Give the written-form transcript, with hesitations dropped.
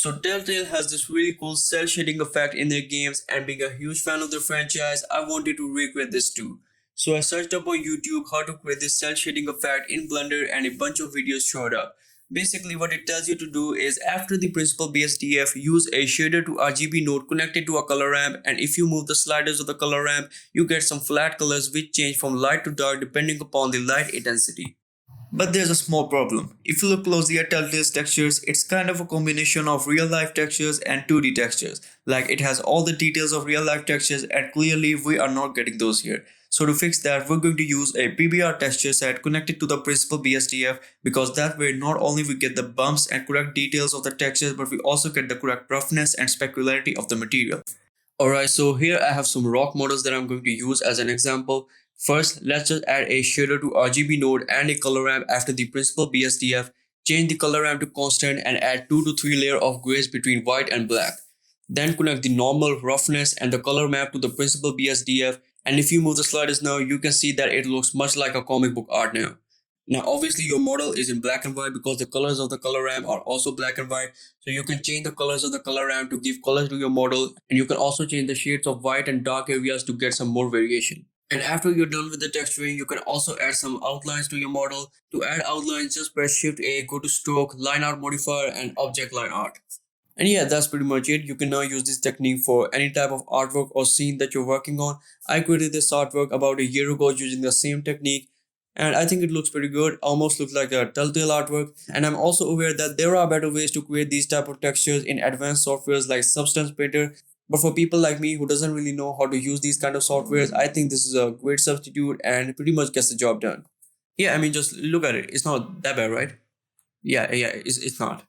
So Telltale has this really cool cel shading effect in their games, and being a huge fan of the franchise, I wanted to recreate this too. So I searched up on YouTube how to create this cel shading effect in Blender and a bunch of videos showed up. Basically what it tells you to do is after the principal BSDF, use a shader to RGB node connected to a color ramp, and if you move the sliders of the color ramp, you get some flat colors which change from light to dark depending upon the light intensity. But there's a small problem. If you look closely at Telltale's textures, it's kind of a combination of real life textures and 2D textures. Like it has all the details of real life textures, and clearly we are not getting those here. So to fix that, we're going to use a PBR texture set connected to the principal BSDF, because that way not only we get the bumps and correct details of the textures, but we also get the correct roughness and specularity of the material. Alright, so here I have some rock models that I'm going to use as an example. First, let's just add a shader to RGB node and a color ramp after the principal BSDF. Change the color ramp to constant and add 2 to 3 layers of grays between white and black. Then connect the normal, roughness and the color map to the principal BSDF, and if you move the sliders now, you can see that it looks much like a comic book art now. Now obviously your model is in black and white because the colors of the color ramp are also black and white. So you can change the colors of the color ramp to give colors to your model, and you can also change the shades of white and dark areas to get some more variation. And after you're done with the texturing, you can also add some outlines to your model. To add outlines, just press Shift A, go to Stroke, Line Art Modifier and Object Line Art. And yeah, that's pretty much it. You can now use this technique for any type of artwork or scene that you're working on. I created this artwork about a year ago using the same technique, and I think it looks pretty good. Almost looks like a Telltale artwork. And I'm also aware that there are better ways to create these type of textures in advanced softwares like Substance Painter. But for people like me who doesn't really know how to use these kind of softwares, I think this is a great substitute and pretty much gets the job done. Yeah, I mean, just look at it. It's not that bad, right? Yeah, it's not.